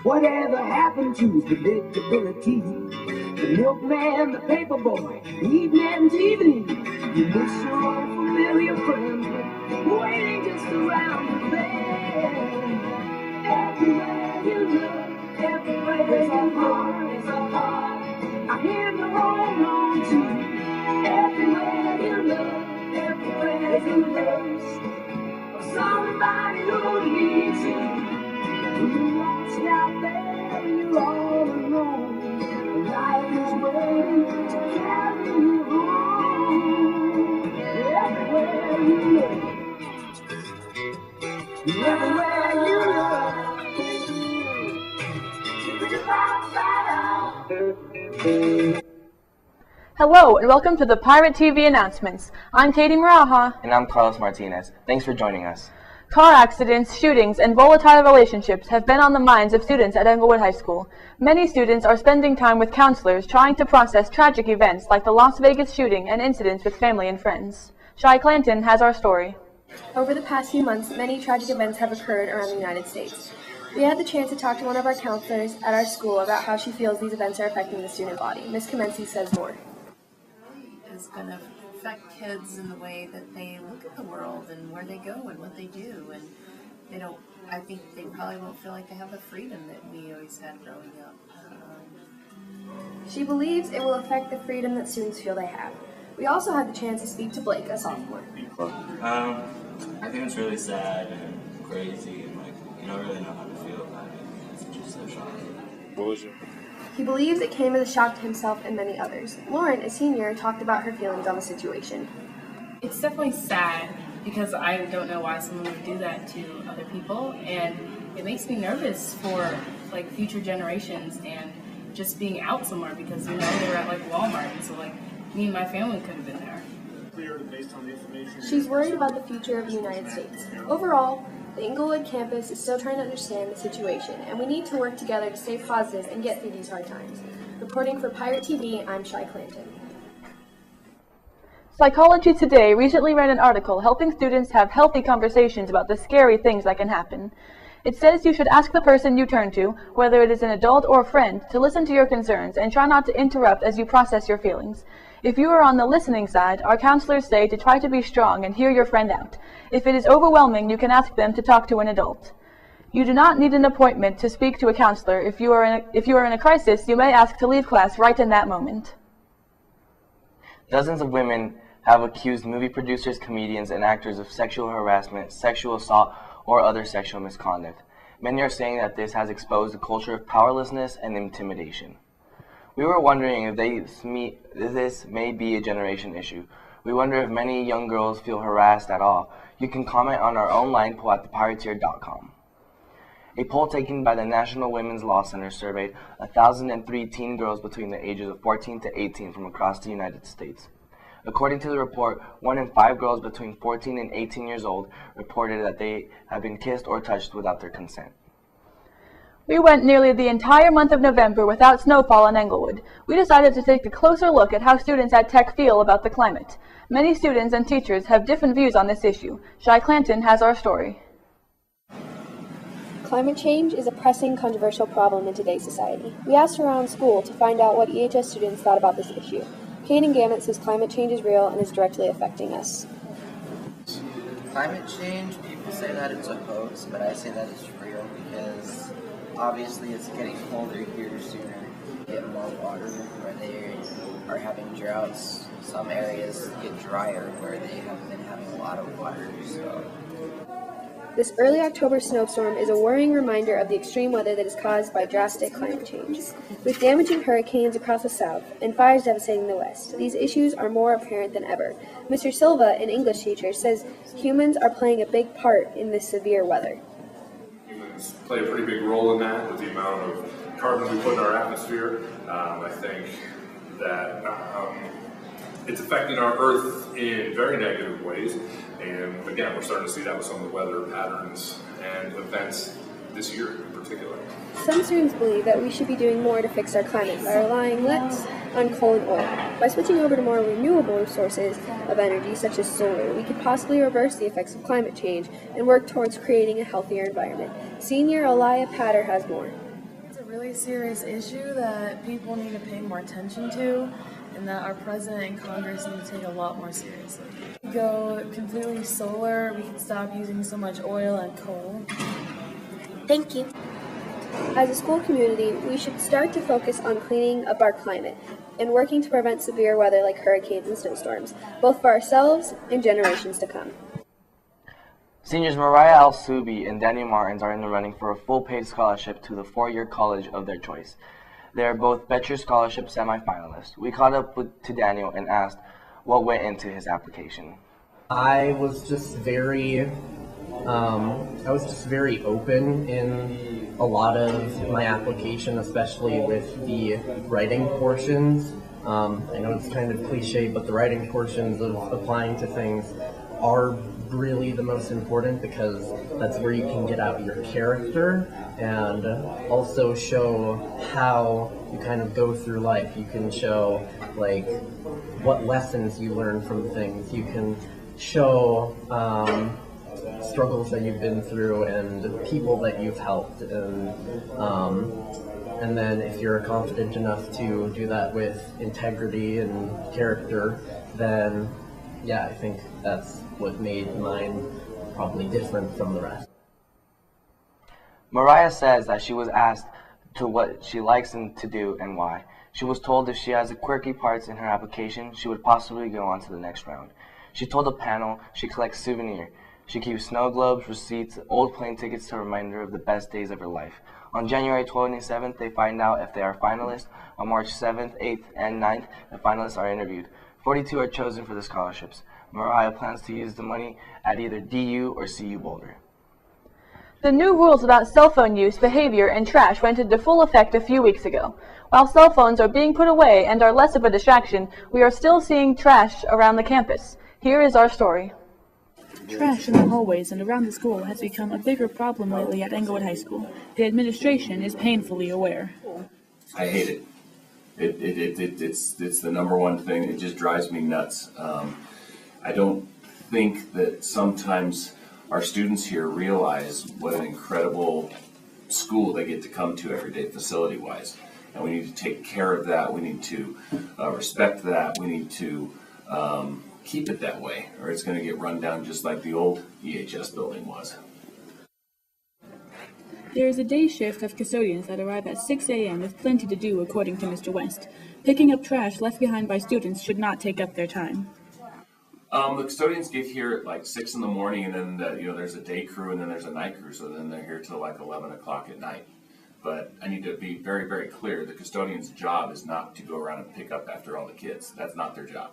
Whatever happened to predictability? The milkman, the paperboy, evening and evening. You miss your old familiar friends, but waiting just around the bend. Everywhere you look, everywhere there's a heart, there's a heart. I hear the hold on to. Everywhere you look, everywhere there's a place for somebody who needs you. When you're lost out there and you're all alone, life is waiting to carry you home. Everywhere you look, everywhere you look, you're just outside out. Hello and welcome to the Pirate TV announcements. I'm Katie Maraha. And I'm Carlos Martinez. Thanks for joining us. Car accidents, shootings, and volatile relationships have been on the minds of students at Englewood High School. Many students are spending time with counselors trying to process tragic events like the Las Vegas shooting and incidents with family and friends. Shai Clanton has our story. Over the past few months, many tragic events have occurred around the United States. We had the chance to talk to one of our counselors at our school about how she feels these events are affecting the student body. Ms. Comency says more. Is going to affect kids in the way that they look at the world and where they go and what they do, and they don't. I think they probably won't feel like they have the freedom that we always had growing up. She believes it will affect the freedom that students feel they have. We also had the chance to speak to Blake, a sophomore. I think it's really sad and crazy, and you don't really know how to feel about it. It's just so shocking. What was it? He believes it came as a shock to himself and many others. Lauren, a senior, talked about her feelings on the situation. It's definitely sad because I don't know why someone would do that to other people, and it makes me nervous for future generations and just being out somewhere because they were at Walmart, and so me and my family could have been there. She's worried about the future of the United States. Overall, the Englewood campus is still trying to understand the situation, and we need to work together to stay positive and get through these hard times. Reporting for Pirate TV, I'm Shai Clanton. Psychology Today recently ran an article helping students have healthy conversations about the scary things that can happen. It says you should ask the person you turn to, whether it is an adult or a friend, to listen to your concerns and try not to interrupt as you process your feelings. If you are on the listening side, our counselors say to try to be strong and hear your friend out. If it is overwhelming, you can ask them to talk to an adult. You do not need an appointment to speak to a counselor. If you are in a crisis, you may ask to leave class right in that moment. Dozens of women have accused movie producers, comedians, and actors of sexual harassment, sexual assault, or other sexual misconduct. Many are saying that this has exposed a culture of powerlessness and intimidation. We were wondering if this may be a generation issue. We wonder if many young girls feel harassed at all. You can comment on our online poll at thepirateer.com. A poll taken by the National Women's Law Center surveyed 1,003 teen girls between the ages of 14 to 18 from across the United States. According to the report, 1 in 5 girls between 14 and 18 years old reported that they have been kissed or touched without their consent. We went nearly the entire month of November without snowfall in Englewood. We decided to take a closer look at how students at Tech feel about the climate. Many students and teachers have different views on this issue. Shai Clanton has our story. Climate change is a pressing, controversial problem in today's society. We asked around school to find out what EHS students thought about this issue. Kaden Gammett says climate change is real and is directly affecting us. Climate change, people say that it's a hoax, but I say that it's real because obviously it's getting colder here sooner. Get more water where they are having droughts. Some areas get drier where they have been having a lot of water. So this early October snowstorm is a worrying reminder of the extreme weather that is caused by drastic climate change. With damaging hurricanes across the south and fires devastating the west, these issues are more apparent than ever. Mr. Silva, an English teacher, says humans are playing a big part in this severe weather. Humans play a pretty big role in that with the amount of carbon we put in our atmosphere. I think that it's affecting our Earth in very negative ways. And again, we're starting to see that with some of the weather patterns and events this year in particular. Some students believe that we should be doing more to fix our climate by relying less on coal and oil. By switching over to more renewable sources of energy, such as solar, we could possibly reverse the effects of climate change and work towards creating a healthier environment. Senior Alaya Patter has more. really serious issue that people need to pay more attention to, and that our president and Congress need to take a lot more seriously. Go completely solar, we can stop using so much oil and coal. Thank you. As a school community, we should start to focus on cleaning up our climate and working to prevent severe weather like hurricanes and snowstorms, both for ourselves and generations to come. Seniors Mariah Al-Subi and Daniel Martins are in the running for a full-paid scholarship to the four-year college of their choice. They are both Betcher Scholarship semi-finalists. We caught up to Daniel and asked what went into his application. I was just very open in a lot of my application, especially with the writing portions. I know it's kind of cliche, but the writing portions of applying to things are really the most important because that's where you can get out your character and also show how you kind of go through life. You can show like what lessons you learn from things. You can show struggles that you've been through and people that you've helped, and then if you're confident enough to do that with integrity and character, then yeah, I think that's what made mine probably different from the rest. Mariah says that she was asked to what she likes to do and why. She was told if she has quirky parts in her application, she would possibly go on to the next round. She told the panel she collects souvenirs. She keeps snow globes, receipts, old plane tickets to remind her of the best days of her life. On January 27th, they find out if they are finalists. On March 7th, 8th, and 9th, the finalists are interviewed. 42 are chosen for the scholarships. Mariah plans to use the money at either DU or CU Boulder. The new rules about cell phone use, behavior, and trash went into full effect a few weeks ago. While cell phones are being put away and are less of a distraction, we are still seeing trash around the campus. Here is our story. Trash in the hallways and around the school has become a bigger problem lately at Englewood High School. The administration is painfully aware. I hate it. It's the number one thing. It just drives me nuts. I don't think that sometimes our students here realize what an incredible school they get to come to every day, facility-wise. And we need to take care of that. We need to respect that. We need to keep it that way, or it's going to get run down just like the old EHS building was. There is a day shift of custodians that arrive at 6 a.m. with plenty to do, according to Mr. West. Picking up trash left behind by students should not take up their time. The custodians get here at like 6 in the morning, and then there's a day crew, and then there's a night crew, so then they're here till like 11 o'clock at night. But I need to be very, very clear. The custodian's job is not to go around and pick up after all the kids. That's not their job.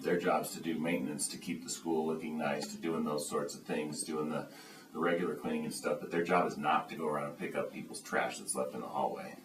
Their job is to do maintenance, to keep the school looking nice, to doing those sorts of things, doing the regular cleaning and stuff. But their job is not to go around and pick up people's trash that's left in the hallway.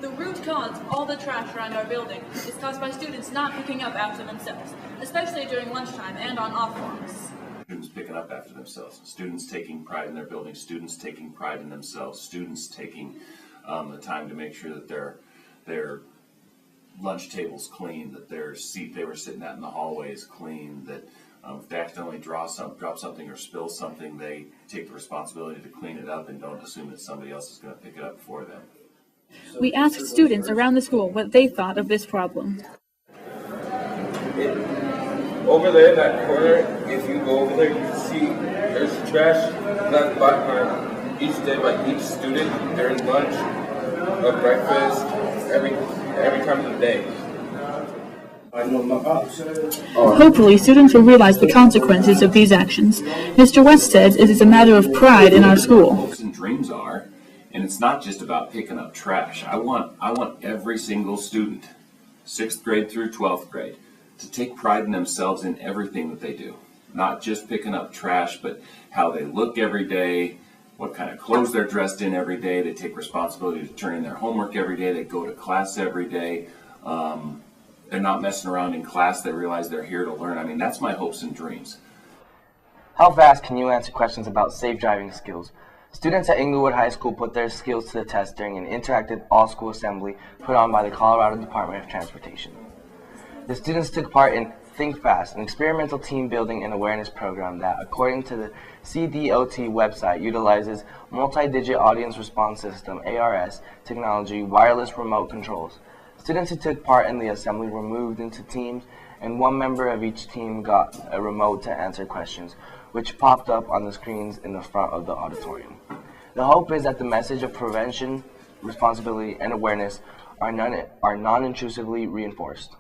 The root cause of all the trash around our building is caused by students not picking up after themselves, especially during lunchtime and on off mornings. Students picking up after themselves, students taking pride in their building, students taking pride in themselves, students taking the time to make sure that their lunch table's clean, that their seat they were sitting at in the hallway is clean, that if they accidentally drop something or spill something, they take the responsibility to clean it up and don't assume that somebody else is going to pick it up for them. We asked students around the school what they thought of this problem. Over there in that corner, if you go over there, you can see there's trash left by each day by each student during lunch, breakfast, every time of the day. Hopefully, students will realize the consequences of these actions. Mr. West says it is a matter of pride in our school. Hopes and dreams are, and it's not just about picking up trash. I want every single student, 6th grade through 12th grade, to take pride in themselves in everything that they do. Not just picking up trash, but how they look every day, what kind of clothes they're dressed in every day. They take responsibility to turn in their homework every day. They go to class every day. They're not messing around in class. They realize they're here to learn. I mean, that's my hopes and dreams. How fast can you answer questions about safe driving skills? Students at Englewood High School put their skills to the test during an interactive all-school assembly put on by the Colorado Department of Transportation. The students took part in Think Fast, an experimental team building and awareness program that, according to the CDOT website, utilizes multi-digit audience response system, ARS, technology, wireless remote controls. Students who took part in the assembly were moved into teams, and one member of each team got a remote to answer questions, which popped up on the screens in the front of the auditorium. The hope is that the message of prevention, responsibility, and awareness are non-intrusively reinforced.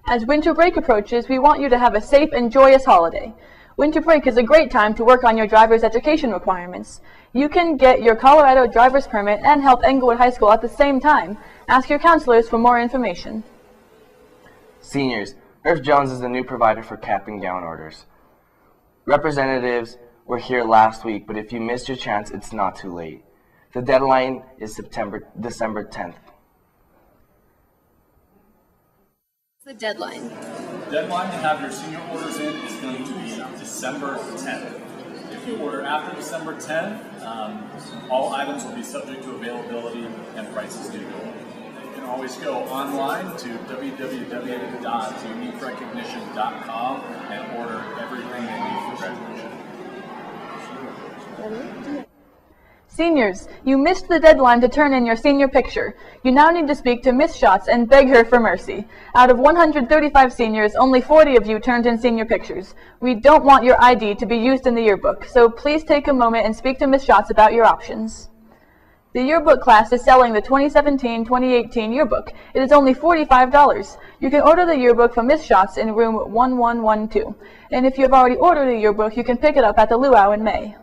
As winter break approaches, we want you to have a safe and joyous holiday. Winter break is a great time to work on your driver's education requirements. You can get your Colorado driver's permit and help Englewood High School at the same time. Ask your counselors for more information. Seniors, Irv Jones is the new provider for cap and gown orders. Representatives were here last week, but if you missed your chance, it's not too late. The deadline is December 10th. The deadline. The deadline to have your senior orders in is going to be December 10th. If you order after December 10th, all items will be subject to availability and prices do go up. You can always go online to www.uniquerecognition.com and order everything they need for graduation. Seniors, you missed the deadline to turn in your senior picture. You now need to speak to Miss Schatz and beg her for mercy. Out of 135 seniors, only 40 of you turned in senior pictures. We don't want your ID to be used in the yearbook, so please take a moment and speak to Miss Schatz about your options. The yearbook class is selling the 2017-2018 yearbook. It is only $45. You can order the yearbook from Miss Schatz in room 1112. And if you have already ordered a yearbook, you can pick it up at the luau in May.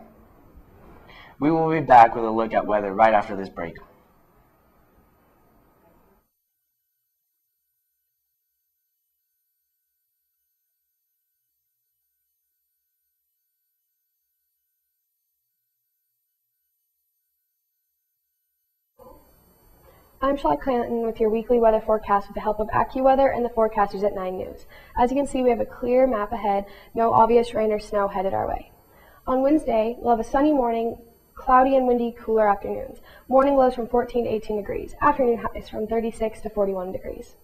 We will be back with a look at weather right after this break. I'm Shaw Clanton with your weekly weather forecast with the help of AccuWeather and the forecasters at 9 News. As you can see, we have a clear map ahead, no obvious rain or snow headed our way. On Wednesday, we'll have a sunny morning, cloudy and windy, cooler afternoons. Morning lows from 14 to 18 degrees. Afternoon highs from 36 to 41 degrees.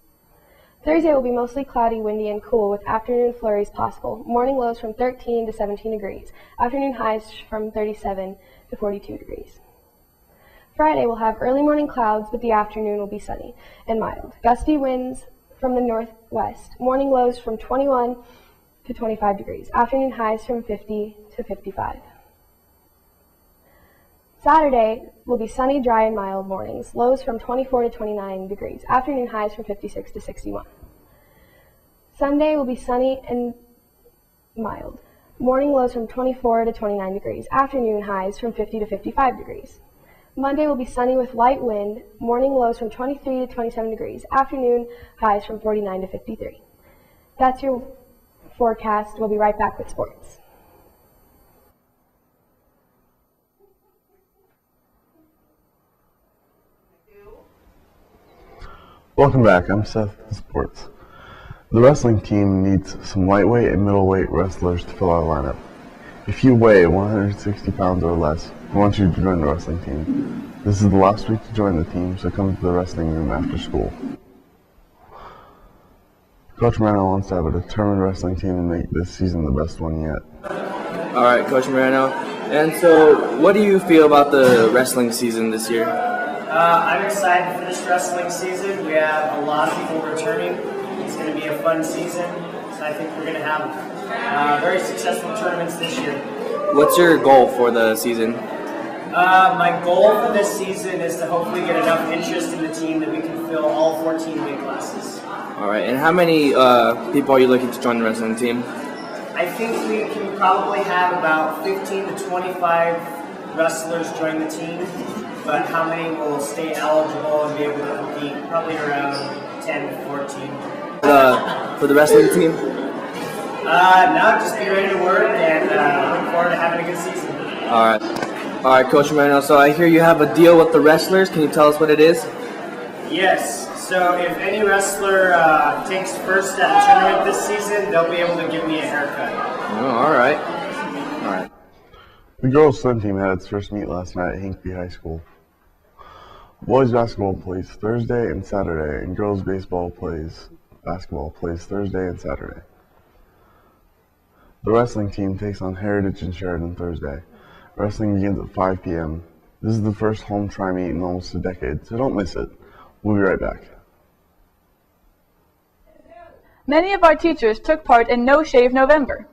Thursday will be mostly cloudy, windy, and cool with afternoon flurries possible. Morning lows from 13 to 17 degrees. Afternoon highs from 37 to 42 degrees. Friday will have early morning clouds, but the afternoon will be sunny and mild. Gusty winds from the northwest. Morning lows from 21 to 25 degrees. Afternoon highs from 50 to 55. Saturday will be sunny, dry, and mild mornings. Lows from 24 to 29 degrees. Afternoon highs from 56 to 61. Sunday will be sunny and mild. Morning lows from 24 to 29 degrees. Afternoon highs from 50 to 55 degrees. Monday will be sunny with light wind. Morning lows from 23 to 27 degrees. Afternoon highs from 49 to 53. That's your forecast. We'll be right back with sports. Welcome back. I'm Seth with Sports. The wrestling team needs some lightweight and middleweight wrestlers to fill our lineup. If you weigh 160 pounds or less, we want you to join the wrestling team. This is the last week to join the team, so come to the wrestling room after school. Coach Moreno wants to have a determined wrestling team and make this season the best one yet. All right, Coach Moreno. And so, what do you feel about the wrestling season this year? I'm excited for this wrestling season. We have a lot of people returning. It's going to be a fun season. So I think we're going to have very successful tournaments this year. What's your goal for the season? My goal for this season is to hopefully get enough interest in the team that we can fill all 14 weight classes. All right, and how many people are you looking to join the wrestling team? I think we can probably have about 15 to 25 wrestlers join the team, but how many will stay eligible and be able to compete? Probably around 10 to 14. For the wrestling team? Now just be ready to work and look forward to having a good season. All right, Coach Moreno. So I hear you have a deal with the wrestlers. Can you tell us what it is? Yes. So if any wrestler takes first at a tournament this season, they'll be able to give me a haircut. Oh, all right. The girls' swim team had its first meet last night at Hinckley High School. Boys basketball plays Thursday and Saturday, and girls baseball plays basketball plays Thursday and Saturday. The wrestling team takes on Heritage in Sheridan Thursday. Wrestling begins at 5 p.m. This is the first home tri-meet in almost a decade, so don't miss it. We'll be right back. Many of our teachers took part in No Shave November.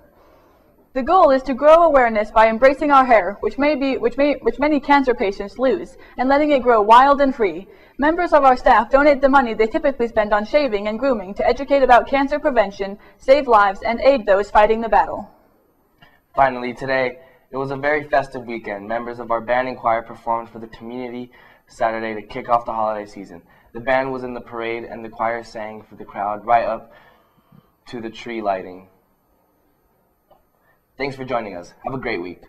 The goal is to grow awareness by embracing our hair, which many cancer patients lose, and letting it grow wild and free. Members of our staff donate the money they typically spend on shaving and grooming to educate about cancer prevention, save lives, and aid those fighting the battle. Finally, today, it was a very festive weekend. Members of our band and choir performed for the community Saturday to kick off the holiday season. The band was in the parade, and the choir sang for the crowd right up to the tree lighting. Thanks for joining us. Have a great week.